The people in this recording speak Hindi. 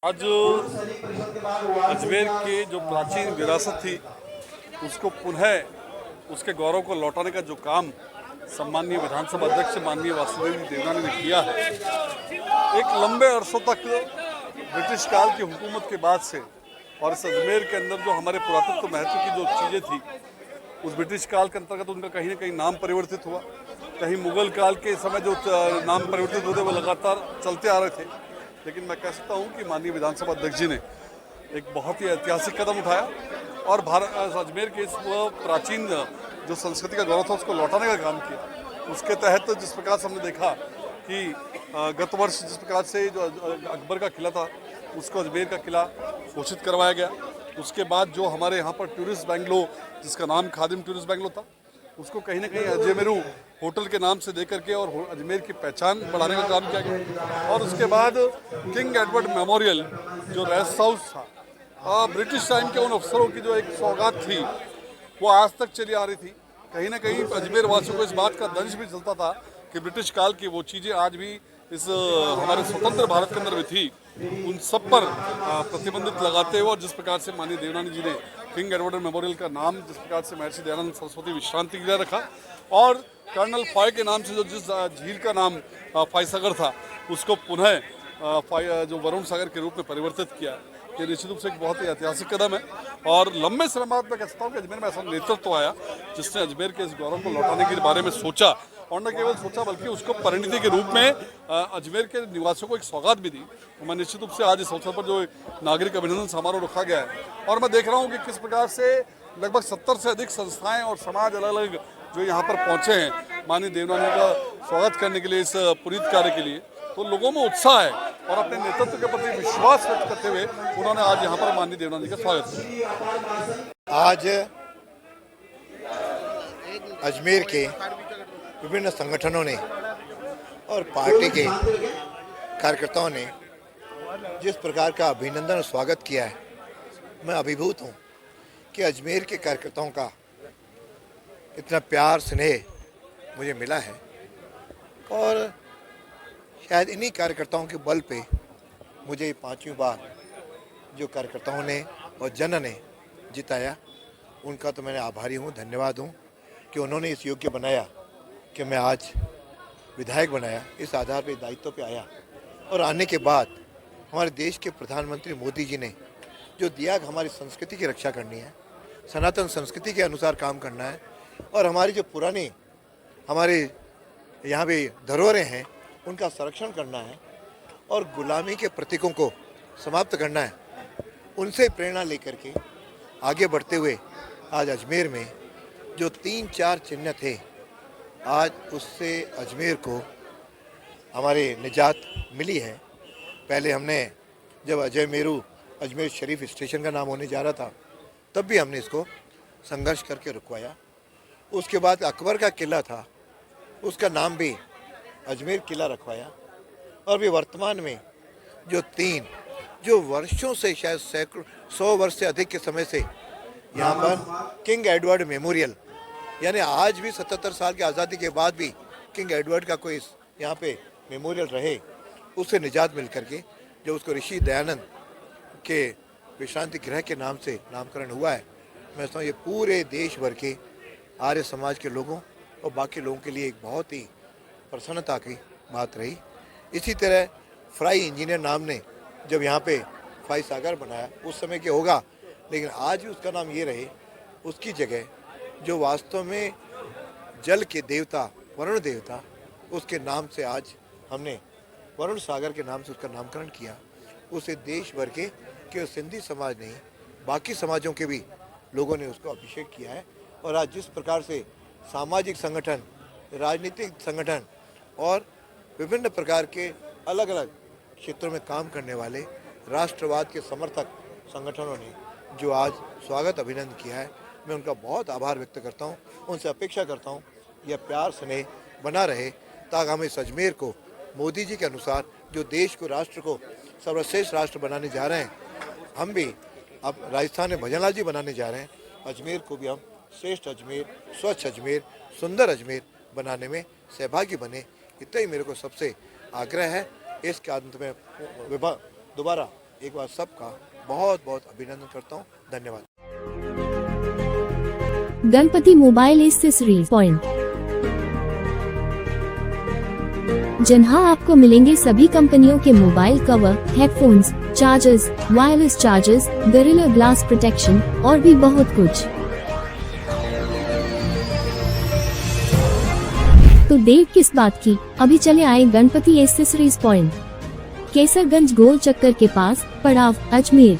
आज अजमेर की जो प्राचीन विरासत थी उसको पुनः उसके गौरव को लौटाने का जो काम सम्माननीय विधानसभा अध्यक्ष माननीय वासुदेव देवनानी ने किया है। एक लंबे अरसों तक ब्रिटिश काल की हुकूमत के बाद से और इस अजमेर के अंदर जो हमारे पुरातत्व महत्व की जो चीज़ें थी उस ब्रिटिश काल के अंतर्गत उनका कहीं ना कहीं नाम परिवर्तित हुआ। कहीं मुगल काल के समय जो नाम परिवर्तित होते वो लगातार चलते आ रहे थे। लेकिन मैं कह सकता हूँ कि माननीय विधानसभा अध्यक्ष जी ने एक बहुत ही ऐतिहासिक कदम उठाया और भारत अजमेर के इस प्राचीन जो संस्कृति का गौरव था उसको लौटाने का काम किया। उसके तहत जिस प्रकार से हमने देखा कि गत वर्ष जिस प्रकार से जो अकबर का किला था उसको अजमेर का किला घोषित करवाया गया। उसके बाद जो हमारे यहाँ पर टूरिस्ट बैंगलो जिसका नाम खादिम टूरिस्ट बैंगलो था उसको कहीं ना कहीं अजमेरू होटल के नाम से देकर के और अजमेर की पहचान बढ़ाने का काम किया गया। और उसके बाद किंग एडवर्ड मेमोरियल जो रेस्ट हाउस था ब्रिटिश टाइम के उन अफसरों की जो एक सौगात थी वो आज तक चली आ रही थी। कहीं ना कहीं अजमेर वासियों को इस बात का दंश भी चलता था कि ब्रिटिश काल की वो चीज़ें आज भी इस हमारे स्वतंत्र भारत के अंदर भी थी। उन सब पर प्रतिबंधित लगाते हुए और जिस प्रकार से माननीय देवनानी जी ने किंग एडवर्ड मेमोरियल का नाम जिस प्रकार से महर्षि दयानंद सरस्वती विश्रांति गृह रखा और कर्नल फॉय के नाम से जो जिस झील का नाम फॉय सागर था उसको पुनः जो वरुण सागर के रूप में परिवर्तित किया। ये निश्चित रूप से एक बहुत ही ऐतिहासिक कदम है और लंबे समय बाद मैं कह सकता हूँ कि अजमेर में ऐसा नेतृत्व आया जिसने अजमेर के इस गौरव को लौटाने के बारे में सोचा और न केवल सोचा बल्कि उसको परिणति के रूप में अजमेर के निवासियों को एक सौगात भी दी। तो मैं निश्चित रूप से आज इस अवसर पर जो नागरिक अभिनंदन समारोह रखा गया है और मैं देख रहा हूँ कि किस प्रकार से लगभग 70 से अधिक संस्थाएं और समाज अलग अलग जो यहाँ पर पहुँचे हैं माननीय देवनानी का स्वागत करने के लिए इस पुनीत कार्य के लिए। तो लोगों में उत्साह है और अपने नेतृत्व के प्रति विश्वास व्यक्त करते हुए उन्होंने आज यहाँ पर माननीय देवनानी का स्वागत किया। आज अजमेर के विभिन्न संगठनों ने और पार्टी के कार्यकर्ताओं ने जिस प्रकार का अभिनंदन और स्वागत किया है, मैं अभिभूत हूँ कि अजमेर के कार्यकर्ताओं का इतना प्यार स्नेह मुझे मिला है और शायद इन्हीं कार्यकर्ताओं के बल पे मुझे 5वीं बार जो कार्यकर्ताओं ने और जन ने जिताया उनका तो मैंने आभारी हूँ, धन्यवाद हूँ कि उन्होंने इस योग्य बनाया कि मैं आज विधायक बनाया, इस आधार पे दायित्व पे आया। और आने के बाद हमारे देश के प्रधानमंत्री मोदी जी ने जो दिया कि हमारी संस्कृति की रक्षा करनी है, सनातन संस्कृति के अनुसार काम करना है और हमारी जो पुरानी हमारे यहाँ पे धरोहरें हैं उनका संरक्षण करना है और गुलामी के प्रतीकों को समाप्त करना है, उनसे प्रेरणा लेकर के आगे बढ़ते हुए आज अजमेर में जो 3-4 चिन्ह थे आज उससे अजमेर को हमारे निजात मिली है। पहले हमने जब अजमेर शरीफ स्टेशन का नाम होने जा रहा था तब भी हमने इसको संघर्ष करके रुकवाया। उसके बाद अकबर का किला था उसका नाम भी अजमेर किला रखवाया और भी वर्तमान में जो 3 जो वर्षों से शायद सैकड़ों 100 वर्ष से अधिक के समय से यहाँ पर किंग एडवर्ड मेमोरियल यानी आज भी 77 साल की आज़ादी के बाद भी किंग एडवर्ड का कोई यहाँ पे मेमोरियल रहे, उससे निजात मिल करके जो उसको ऋषि दयानंद के विश्रांति गृह के नाम से नामकरण हुआ है। मैं समझता हूँ ये पूरे देश भर के आर्य समाज के लोगों और बाकी लोगों के लिए एक बहुत ही प्रसन्नता की बात रही। इसी तरह फ्राई इंजीनियर नाम ने जब यहाँ पे फॉय सागर बनाया उस समय के होगा, लेकिन आज भी उसका नाम ये रहे, उसकी जगह जो वास्तव में जल के देवता वरुण देवता उसके नाम से आज हमने वरुण सागर के नाम से उसका नामकरण किया। उसे देश भर के केवल सिंधी समाज नहीं बाकी समाजों के भी लोगों ने उसको अभिषेक किया है। और आज जिस प्रकार से सामाजिक संगठन, राजनीतिक संगठन और विभिन्न प्रकार के अलग अलग क्षेत्रों में काम करने वाले राष्ट्रवाद के समर्थक संगठनों ने जो आज स्वागत अभिनंदन किया है, मैं उनका बहुत आभार व्यक्त करता हूं। उनसे अपेक्षा करता हूं यह प्यार स्नेह बना रहे ताकि हम इस अजमेर को मोदी जी के अनुसार जो देश को राष्ट्र को सर्वश्रेष्ठ राष्ट्र बनाने जा रहे हैं, हम भी अब राजस्थान में भजनलाल जी बनाने जा रहे हैं, अजमेर को भी हम श्रेष्ठ अजमेर, स्वच्छ अजमेर, सुंदर अजमेर बनाने में सहभागी बने। इतना ही मेरे को सबसे आग्रह है। इसके अंत में दोबारा एक बार सबका बहुत बहुत अभिनंदन करता हूँ। धन्यवाद। गणपति मोबाइल एक्सेसरीज पॉइंट, जहां आपको मिलेंगे सभी कंपनियों के mobile cover, headphones, chargers, wireless chargers, gorilla glass protection और भी बहुत कुछ। तो देर किस बात की, अभी चले आए गणपति एक्सेसरीज पॉइंट, केसरगंज गोल चक्कर के पास, पड़ाव, अजमेर।